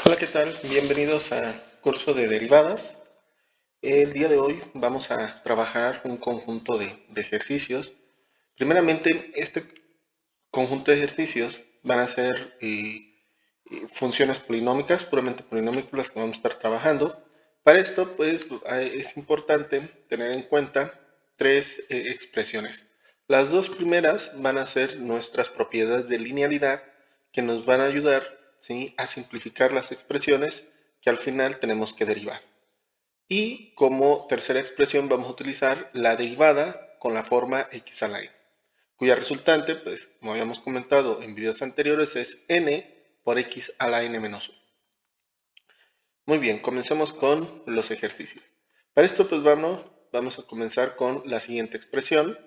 Hola, ¿qué tal? Bienvenidos a curso de derivadas. El día de hoy vamos a trabajar un conjunto de ejercicios. Primeramente, este conjunto de ejercicios van a ser funciones polinómicas, puramente polinómicas, las que vamos a estar trabajando. Para esto, pues, es importante tener en cuenta tres expresiones. Las dos primeras van a ser nuestras propiedades de linealidad que nos van a ayudar, ¿sí?, a simplificar las expresiones que al final tenemos que derivar. Y como tercera expresión vamos a utilizar la derivada con la forma x a la n, cuya resultante, pues, como habíamos comentado en videos anteriores, es n por x a la n menos 1. Muy bien, comencemos con los ejercicios. Para esto, pues, vamos a comenzar con la siguiente expresión,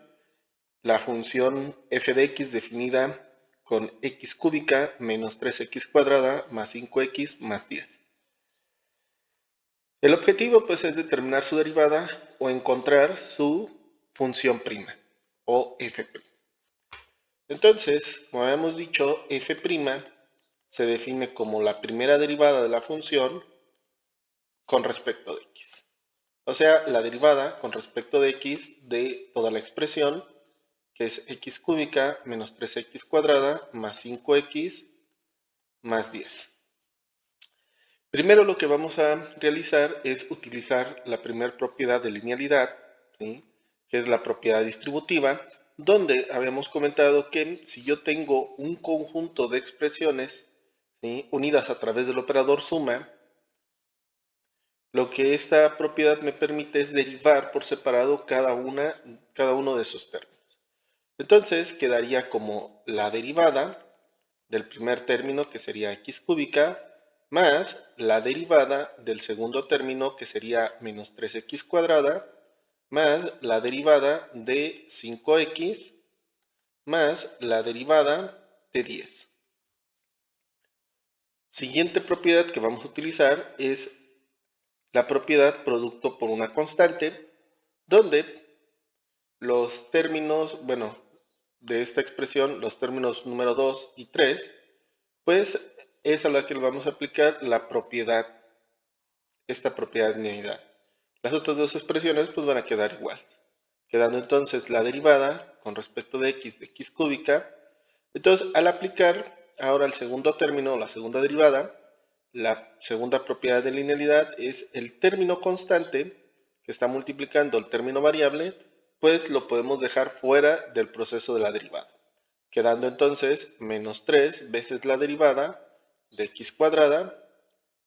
la función f de x definida con x cúbica menos 3x cuadrada más 5x más 10. El objetivo, pues, es determinar su derivada o encontrar su función prima o f'. Entonces, como habíamos dicho, f' se define como la primera derivada de la función con respecto de x. O sea, la derivada con respecto de x de toda la expresión, que es x cúbica menos 3x cuadrada más 5x más 10. Primero lo que vamos a realizar es utilizar la primera propiedad de linealidad, ¿sí?, que es la propiedad distributiva, donde habíamos comentado que si yo tengo un conjunto de expresiones, ¿sí?, unidas a través del operador suma, lo que esta propiedad me permite es derivar por separado cada uno de esos términos. Entonces quedaría como la derivada del primer término, que sería x cúbica, más la derivada del segundo término, que sería menos 3x cuadrada, más la derivada de 5x, más la derivada de 10. Siguiente propiedad que vamos a utilizar es la propiedad producto por una constante, donde los términos, de esta expresión, los términos número 2 y 3, pues es a la que le vamos a aplicar esta propiedad de linealidad. Las otras dos expresiones pues van a quedar igual, quedando entonces la derivada con respecto de x cúbica. Entonces, al aplicar ahora el segundo término, la segunda derivada, la segunda propiedad de linealidad es el término constante que está multiplicando el término variable, pues lo podemos dejar fuera del proceso de la derivada, quedando entonces menos 3 veces la derivada de x cuadrada.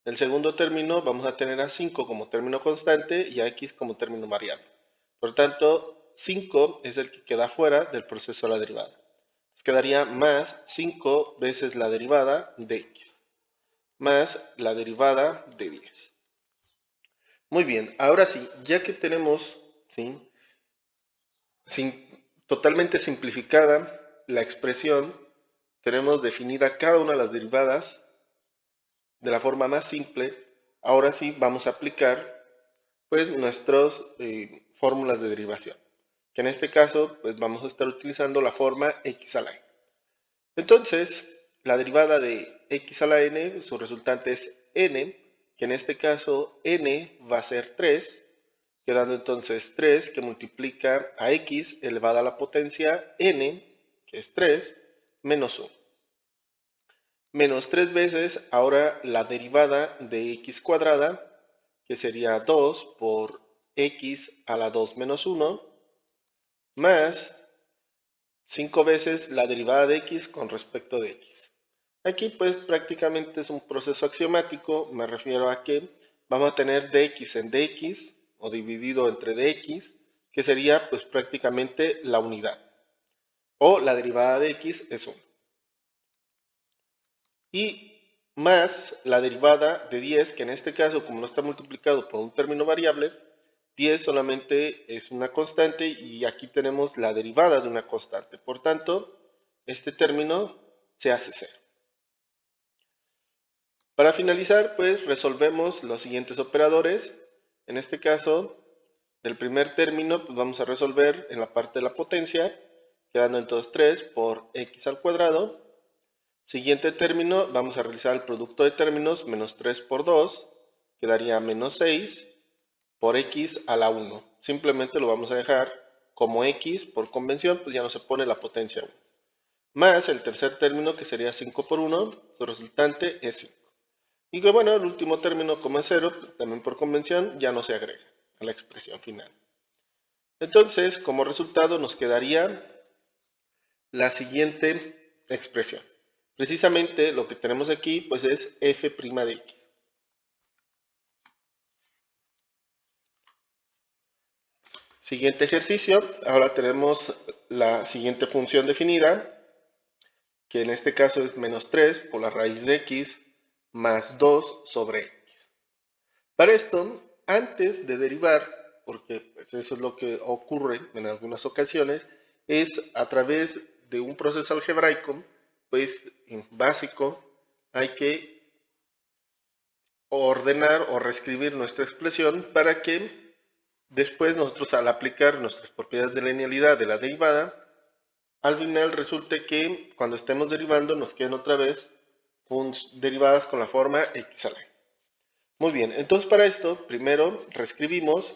El segundo término vamos a tener a 5 como término constante y a x como término variable. Por tanto, 5 es el que queda fuera del proceso de la derivada. Entonces quedaría más 5 veces la derivada de x, más la derivada de 10. Muy bien, ahora sí, ya que tenemos, ¿sí?, totalmente simplificada la expresión, tenemos definida cada una de las derivadas de la forma más simple. Ahora sí vamos a aplicar pues nuestras fórmulas de derivación, que en este caso pues vamos a estar utilizando la forma x a la n. Entonces, la derivada de x a la n, su resultante es n, que en este caso n va a ser 3, quedando entonces 3 que multiplica a x elevada a la potencia n, que es 3, menos 1. Menos 3 veces ahora la derivada de x cuadrada, que sería 2 por x a la 2 menos 1, más 5 veces la derivada de x con respecto de x. Aquí pues prácticamente es un proceso axiomático, me refiero a que vamos a tener dx en dx o dividido entre dx, que sería pues prácticamente la unidad, o la derivada de x es 1. Y más la derivada de 10, que en este caso, como no está multiplicado por un término variable, 10 solamente es una constante y aquí tenemos la derivada de una constante. Por tanto, este término se hace 0. Para finalizar, pues resolvemos los siguientes operadores. En este caso, del primer término, pues vamos a resolver en la parte de la potencia, quedando entonces 3 por x al cuadrado. Siguiente término, vamos a realizar el producto de términos, menos 3 por 2, quedaría menos 6 por x a la 1. Simplemente lo vamos a dejar como x, por convención, pues ya no se pone la potencia 1. Más el tercer término, que sería 5 por 1, su resultante es 5. Y que bueno, el último término, como es 0, también por convención, ya no se agrega a la expresión final. Entonces, como resultado nos quedaría la siguiente expresión. Precisamente lo que tenemos aquí pues es f' de x. Siguiente ejercicio, ahora tenemos la siguiente función definida, que en este caso es menos 3 por la raíz de x más 2 sobre x. Para esto, antes de derivar, porque pues, eso es lo que ocurre en algunas ocasiones, es a través de un proceso algebraico, pues básico, hay que ordenar o reescribir nuestra expresión para que después nosotros, al aplicar nuestras propiedades de linealidad de la derivada, al final resulte que cuando estemos derivando nos queden otra vez derivadas con la forma x a la. Muy bien, entonces para esto primero reescribimos,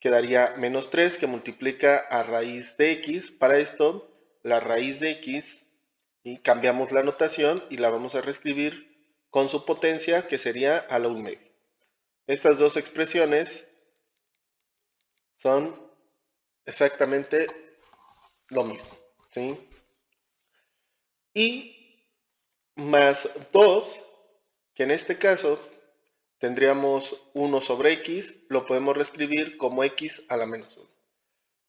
quedaría menos 3 que multiplica a raíz de x. Para esto la raíz de x, y cambiamos la notación y la vamos a reescribir con su potencia, que sería a la 1/2. Estas dos expresiones son exactamente lo mismo, ¿sí? Y más 2, que en este caso tendríamos 1 sobre x, lo podemos reescribir como x a la menos 1.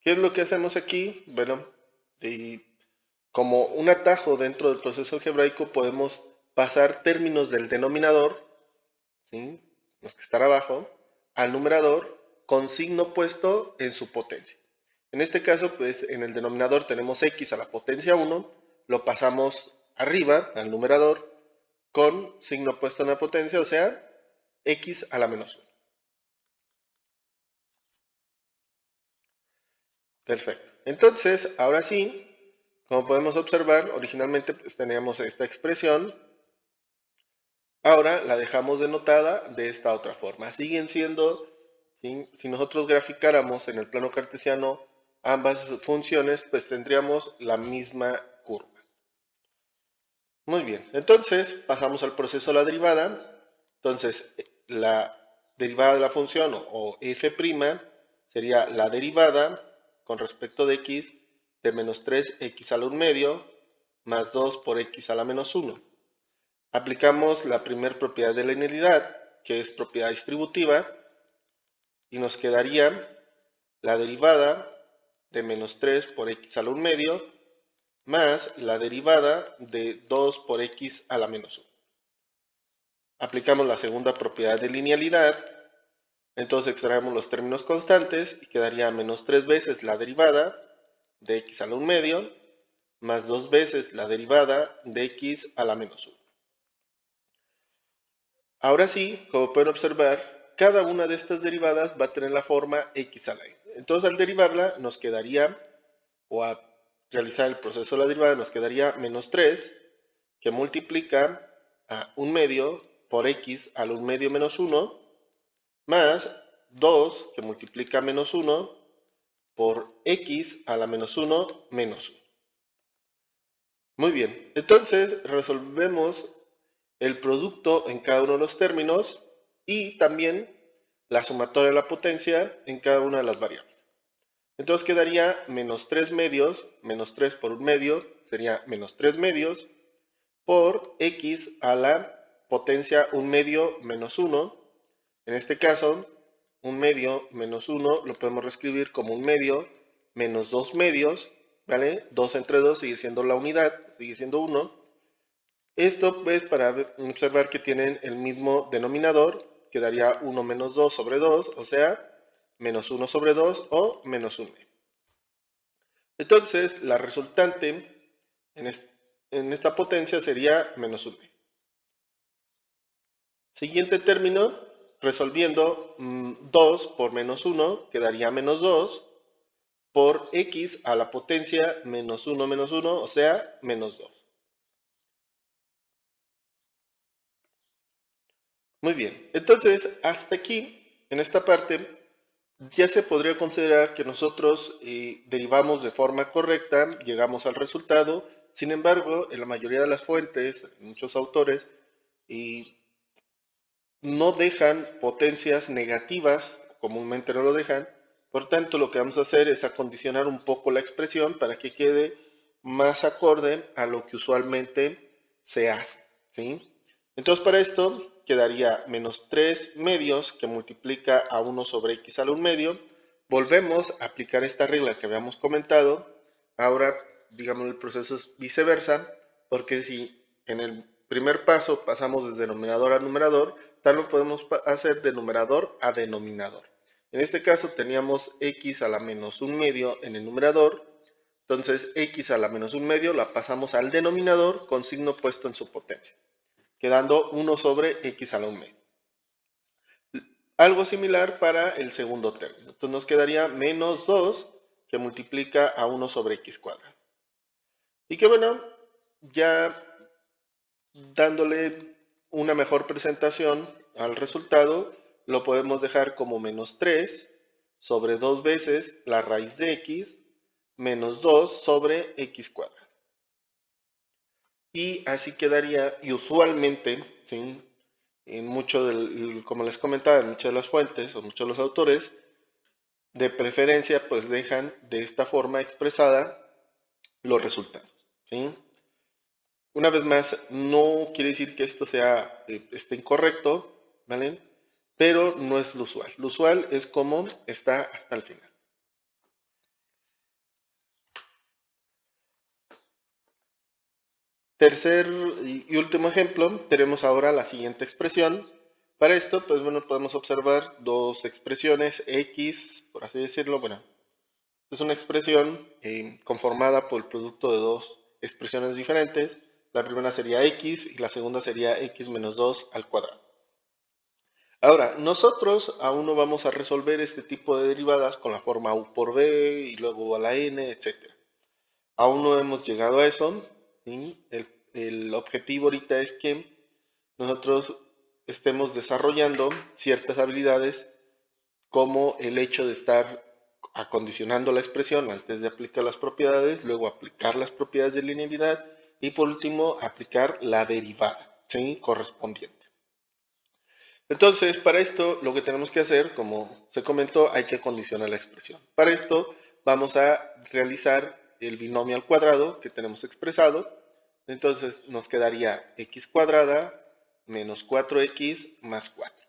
¿Qué es lo que hacemos aquí? Bueno, como un atajo dentro del proceso algebraico podemos pasar términos del denominador, ¿sí?, los que están abajo, al numerador con signo opuesto en su potencia. En este caso, pues en el denominador tenemos x a la potencia 1, lo pasamos arriba al numerador con signo opuesto en la potencia, o sea, x a la menos 1. Perfecto. Entonces, ahora sí, como podemos observar, originalmente pues teníamos esta expresión. Ahora la dejamos denotada de esta otra forma. Siguen siendo, ¿sí?, si nosotros graficáramos en el plano cartesiano ambas funciones, pues tendríamos la misma curva. Muy bien, entonces pasamos al proceso de la derivada. Entonces, la derivada de la función, o f', sería la derivada con respecto de x de menos 3x a la 1/2 más 2 por x a la menos 1. Aplicamos la primera propiedad de linealidad, que es propiedad distributiva, y nos quedaría la derivada de menos 3 por x a la 1/2 más la derivada de 2 por x a la menos 1. Aplicamos la segunda propiedad de linealidad, entonces extraemos los términos constantes y quedaría menos 3 veces la derivada de x a la 1/2 más 2 veces la derivada de x a la menos 1. Ahora sí, como pueden observar, cada una de estas derivadas va a tener la forma x a la n. Entonces, al derivarla nos quedaría, o a realizar el proceso de la derivada, nos quedaría menos 3, que multiplica a 1/2 por x a la 1/2 menos 1, más 2, que multiplica a menos 1 por x a la menos 1 menos 1. Muy bien, entonces resolvemos el producto en cada uno de los términos y también la sumatoria de la potencia en cada una de las variables. Entonces quedaría menos 3 medios, menos 3 por 1/2, sería menos 3 medios por x a la potencia 1/2 menos 1. En este caso, 1/2 menos 1 lo podemos reescribir como 1/2 menos 2 medios, ¿vale? 2 entre 2 sigue siendo la unidad, sigue siendo 1. Esto pues para observar que tienen el mismo denominador, quedaría 1 menos 2 sobre 2, o sea, menos 1 sobre 2 o menos 1. Entonces, la resultante en esta potencia sería menos 1. Siguiente término, resolviendo 2 por menos 1, quedaría menos 2 por x a la potencia menos 1 menos 1, o sea, menos 2. Muy bien, entonces hasta aquí, en esta parte, ya se podría considerar que nosotros derivamos de forma correcta, llegamos al resultado. Sin embargo, en la mayoría de las fuentes, muchos autores, no dejan potencias negativas, comúnmente no lo dejan. Por tanto, lo que vamos a hacer es acondicionar un poco la expresión para que quede más acorde a lo que usualmente se hace, ¿sí? Entonces, para esto quedaría menos 3 medios que multiplica a 1 sobre x a la 1 medio. Volvemos a aplicar esta regla que habíamos comentado. Ahora, digamos, el proceso es viceversa, porque si en el primer paso pasamos de denominador a numerador, tal lo podemos hacer de numerador a denominador. En este caso teníamos x a la menos 1 medio en el numerador, entonces x a la menos 1 medio la pasamos al denominador con signo puesto en su potencia, quedando 1 sobre x a la 1 medio. Algo similar para el segundo término. Entonces nos quedaría menos 2 que multiplica a 1 sobre x cuadrado. Y que bueno, ya dándole una mejor presentación al resultado, lo podemos dejar como menos 3 sobre 2 veces la raíz de x menos 2 sobre x cuadrado. Y así quedaría, y usualmente, ¿sí? Como les comentaba, en muchas de las fuentes o muchos de los autores, de preferencia, pues dejan de esta forma expresada los resultados, ¿sí? Una vez más, no quiere decir que esto esté incorrecto, ¿vale? Pero no es lo usual. Lo usual es como está hasta el final. Tercer y último ejemplo, tenemos ahora la siguiente expresión. Para esto, pues bueno, podemos observar dos expresiones x, por así decirlo. Bueno, es una expresión conformada por el producto de dos expresiones diferentes. La primera sería x y la segunda sería x menos 2 al cuadrado. Ahora, nosotros aún no vamos a resolver este tipo de derivadas con la forma u por b y luego a la n, etc. Aún no hemos llegado a eso. ¿Sí? El objetivo ahorita es que nosotros estemos desarrollando ciertas habilidades como el hecho de estar acondicionando la expresión antes de aplicar las propiedades, luego aplicar las propiedades de linealidad y por último aplicar la derivada, ¿sí? Correspondiente. Entonces, para esto lo que tenemos que hacer, como se comentó, hay que condicionar la expresión. Para esto vamos a realizar el binomio al cuadrado que tenemos expresado. Entonces nos quedaría x cuadrada menos 4x más 4.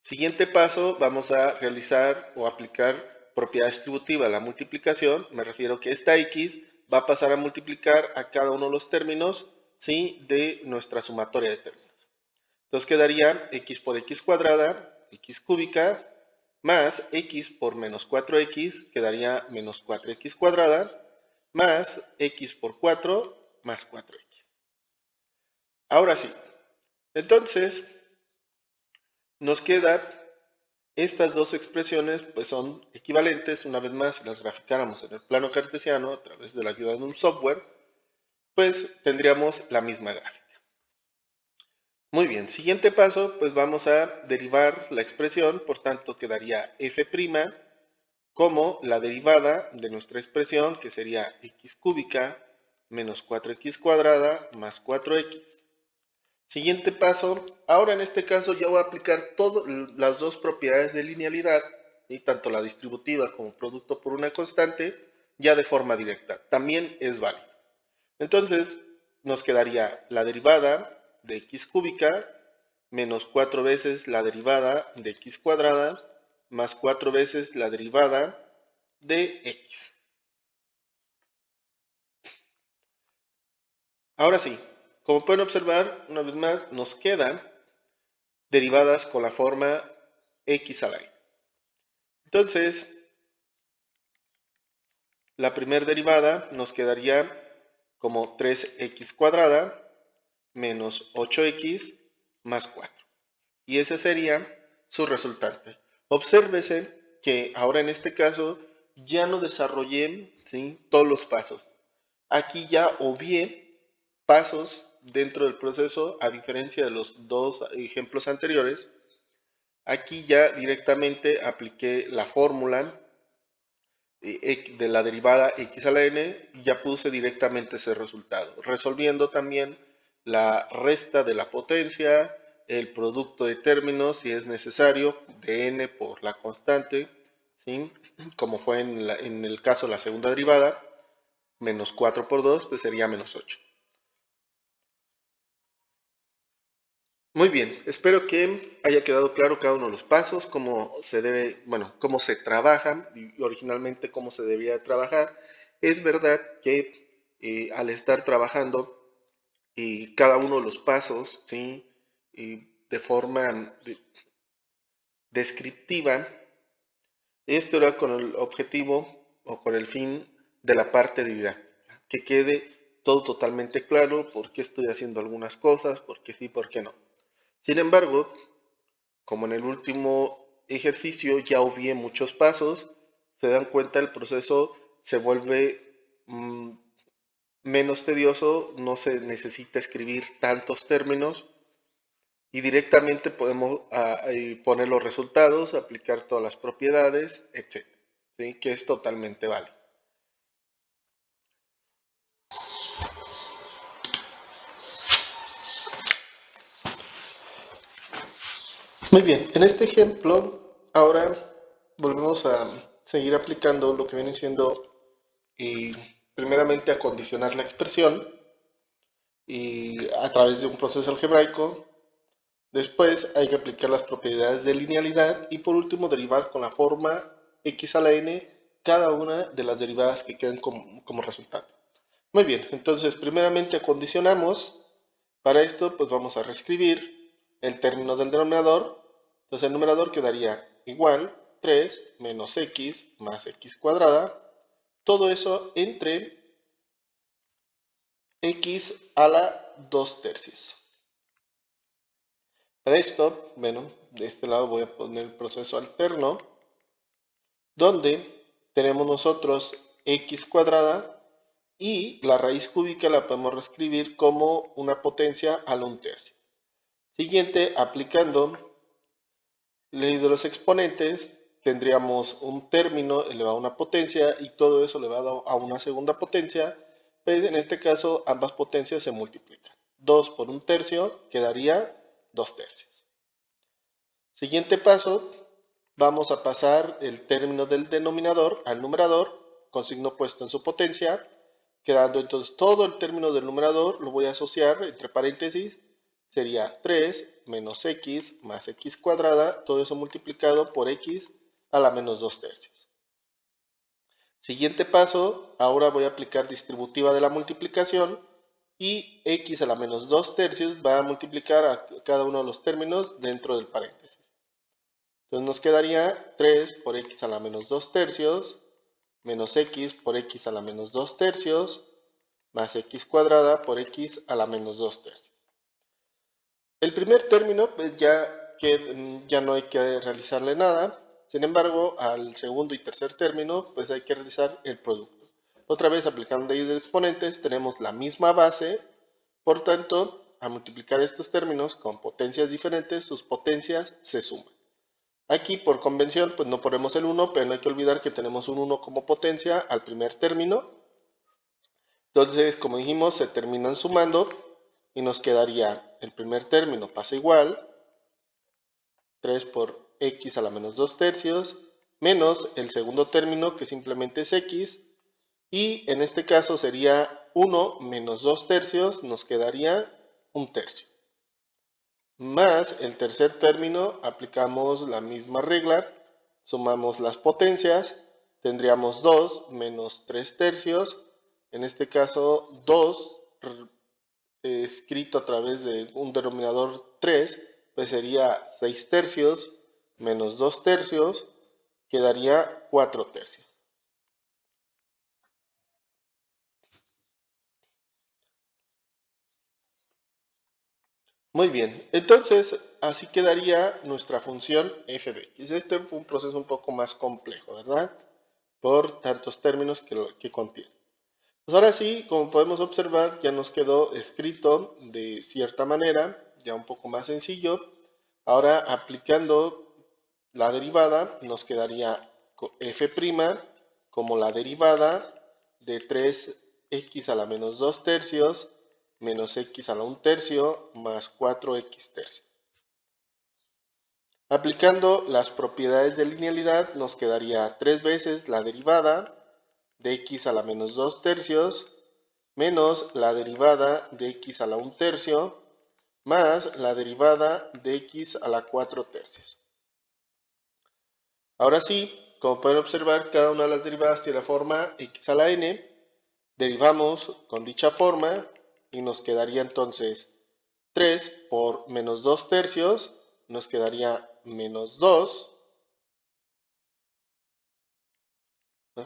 Siguiente paso, vamos a realizar o aplicar propiedad distributiva a la multiplicación. Me refiero que esta x va a pasar a multiplicar a cada uno de los términos, ¿sí? De nuestra sumatoria de términos. Entonces quedaría x por x cuadrada, x cúbica, más x por menos 4x, quedaría menos 4x cuadrada, más x por 4, más 4x. Ahora sí, entonces nos queda estas dos expresiones, pues son equivalentes. Una vez más, si las graficáramos en el plano cartesiano a través de la ayuda de un software, pues tendríamos la misma gráfica. Muy bien, siguiente paso, pues vamos a derivar la expresión, por tanto quedaría f' como la derivada de nuestra expresión, que sería x cúbica menos 4x cuadrada más 4x. Siguiente paso, ahora en este caso ya voy a aplicar todas las dos propiedades de linealidad, y tanto la distributiva como producto por una constante, ya de forma directa. También es válido. Entonces, nos quedaría la derivada de x cúbica menos 4 veces la derivada de x cuadrada más 4 veces la derivada de x. Ahora sí, como pueden observar, una vez más, nos quedan derivadas con la forma x a la y. Entonces, la primera derivada nos quedaría como 3x cuadrada menos 8x más 4. Y ese sería su resultante. Obsérvese que ahora en este caso ya no desarrollé, ¿sí?, todos los pasos. Aquí ya obvié pasos dentro del proceso, a diferencia de los dos ejemplos anteriores. Aquí ya directamente apliqué la fórmula de la derivada x a la n y ya puse directamente ese resultado, resolviendo también la resta de la potencia, el producto de términos si es necesario, de n por la constante, ¿sí? Como fue en el caso de la segunda derivada, menos 4 por 2, pues sería menos 8. Muy bien, espero que haya quedado claro cada uno de los pasos, cómo se debe, bueno, cómo se trabajan y originalmente cómo se debía trabajar. Es verdad que al estar trabajando cada uno de los pasos, ¿sí? De forma descriptiva, esto era con el objetivo o con el fin de la parte didáctica, que quede todo totalmente claro por qué estoy haciendo algunas cosas, por qué sí, por qué no. Sin embargo, como en el último ejercicio ya obvié muchos pasos, se dan cuenta el proceso se vuelve menos tedioso, no se necesita escribir tantos términos y directamente podemos poner los resultados, aplicar todas las propiedades, etc. ¿Sí? Que es totalmente válido. Muy bien, en este ejemplo, ahora volvemos a seguir aplicando lo que viene siendo primeramente acondicionar la expresión y a través de un proceso algebraico. Después hay que aplicar las propiedades de linealidad y por último derivar con la forma x a la n cada una de las derivadas que quedan como resultado. Muy bien, entonces primeramente acondicionamos. Para esto pues vamos a reescribir el término del denominador. Entonces el numerador quedaría igual 3 menos x más x cuadrada. Todo eso entre x a la 2 tercios. Para esto, bueno, de este lado voy a poner el proceso alterno, donde tenemos nosotros x cuadrada y la raíz cúbica la podemos reescribir como una potencia a la 1 tercio. Siguiente, aplicando ley de los exponentes, tendríamos un término elevado a una potencia y todo eso elevado a una segunda potencia. Pues en este caso ambas potencias se multiplican. 2 por 1 tercio quedaría 2 tercios. Siguiente paso, vamos a pasar el término del denominador al numerador con signo opuesto en su potencia, quedando entonces todo el término del numerador lo voy a asociar entre paréntesis, sería 3 menos x más x cuadrada, todo eso multiplicado por x a la menos 2 tercios. Siguiente paso, ahora voy a aplicar distributiva de la multiplicación y x a la menos 2 tercios va a multiplicar a cada uno de los términos dentro del paréntesis. Entonces nos quedaría 3 por x a la menos 2 tercios, menos x por x a la menos 2 tercios, más x cuadrada por x a la menos 2 tercios. El primer término, pues ya no hay que realizarle nada. Sin embargo, al segundo y tercer término, pues hay que realizar el producto. Otra vez, aplicando leyes de exponentes, tenemos la misma base. Por tanto, al multiplicar estos términos con potencias diferentes, sus potencias se suman. Aquí, por convención, pues no ponemos el 1, pero no hay que olvidar que tenemos un 1 como potencia al primer término. Entonces, como dijimos, se terminan sumando y nos quedaría el primer término pasa igual, 3 por x a la menos 2 tercios, menos el segundo término que simplemente es x, y en este caso sería 1 menos 2 tercios, nos quedaría 1 tercio. Más el tercer término, aplicamos la misma regla, sumamos las potencias, tendríamos 2 menos 3 tercios, en este caso 2 escrito a través de un denominador 3, pues sería 6 tercios menos 2 tercios, quedaría 4 tercios. Muy bien, entonces así quedaría nuestra función f de x. Este fue un proceso un poco más complejo, ¿verdad? Por tantos términos que contiene. Pues ahora sí, como podemos observar, ya nos quedó escrito de cierta manera, ya un poco más sencillo. Ahora aplicando la derivada, nos quedaría f' como la derivada de 3x a la menos 2 tercios menos x a la 1 tercio más 4x tercio. Aplicando las propiedades de linealidad, nos quedaría 3 veces la derivada de x a la menos 2 tercios menos la derivada de x a la 1 tercio más la derivada de x a la 4 tercios. Ahora sí, como pueden observar, cada una de las derivadas tiene la forma x a la n. Derivamos con dicha forma y nos quedaría entonces 3 por menos 2 tercios, nos quedaría menos 2.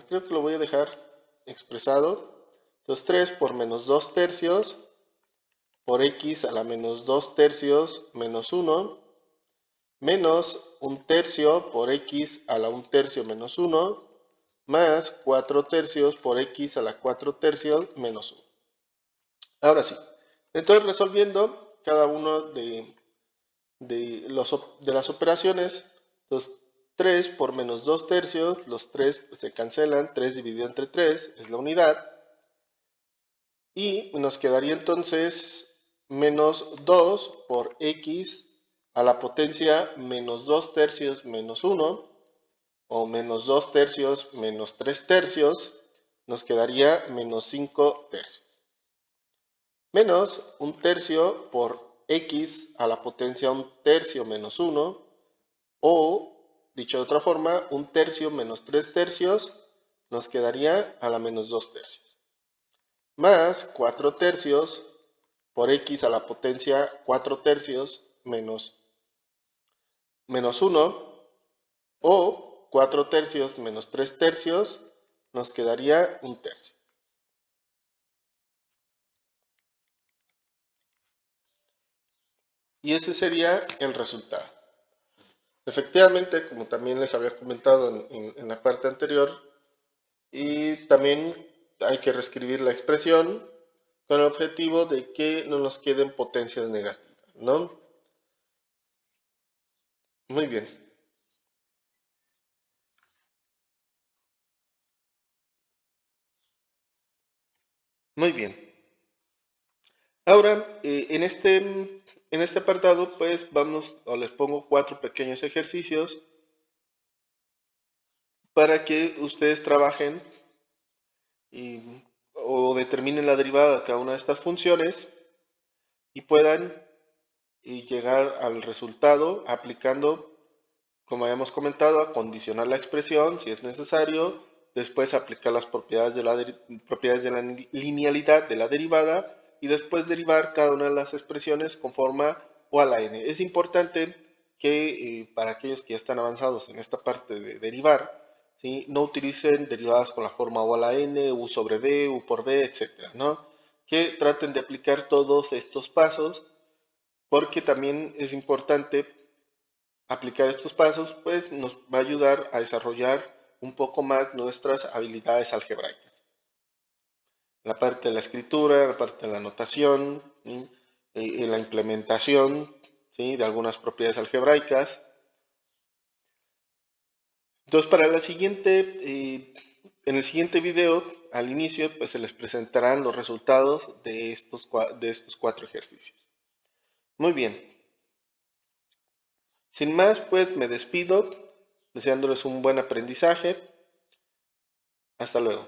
Creo que lo voy a dejar expresado. Entonces 3 por menos 2 tercios por x a la menos 2 tercios menos 1 menos 1 tercio por x a la 1 tercio menos 1 más 4 tercios por x a la 4 tercios menos 1. Ahora sí, entonces resolviendo cada uno de las operaciones, los 3 por menos 2 tercios, los 3 se cancelan, 3 dividido entre 3 es la unidad, y nos quedaría entonces menos 2 por x a la potencia menos 2 tercios menos 1, o menos 2 tercios menos 3 tercios, nos quedaría menos 5 tercios. Menos 1 tercio por x a la potencia 1 tercio menos 1, o, dicho de otra forma, 1 tercio menos 3 tercios, nos quedaría a la menos 2 tercios. Más 4 tercios por x a la potencia 4 tercios menos 1, o 4 tercios menos 3 tercios, nos quedaría 1 tercio. Y ese sería el resultado. Efectivamente, como también les había comentado en la parte anterior, y también hay que reescribir la expresión con el objetivo de que no nos queden potencias negativas, ¿no? Muy bien. Muy bien. Ahora, en este apartado, pues vamos, o les pongo 4 pequeños ejercicios para que ustedes trabajen y, o determinen la derivada de cada una de estas funciones y puedan llegar al resultado aplicando, como habíamos comentado, acondicionar la expresión si es necesario, después aplicar las propiedades de la linealidad de la derivada y después derivar cada una de las expresiones con forma o a la n. Es importante que para aquellos que ya están avanzados en esta parte de derivar, ¿sí?, no utilicen derivadas con la forma o a la n, u sobre b, u por b, etc., ¿no? Que traten de aplicar todos estos pasos porque también es importante aplicar estos pasos, pues nos va a ayudar a desarrollar un poco más nuestras habilidades algebraicas. La parte de la escritura, la parte de la notación, y la implementación, ¿sí?, de algunas propiedades algebraicas. Entonces, para la siguiente, en el siguiente video, al inicio, pues se les presentarán los resultados de estos 4 ejercicios. Muy bien. Sin más, pues me despido, deseándoles un buen aprendizaje. Hasta luego.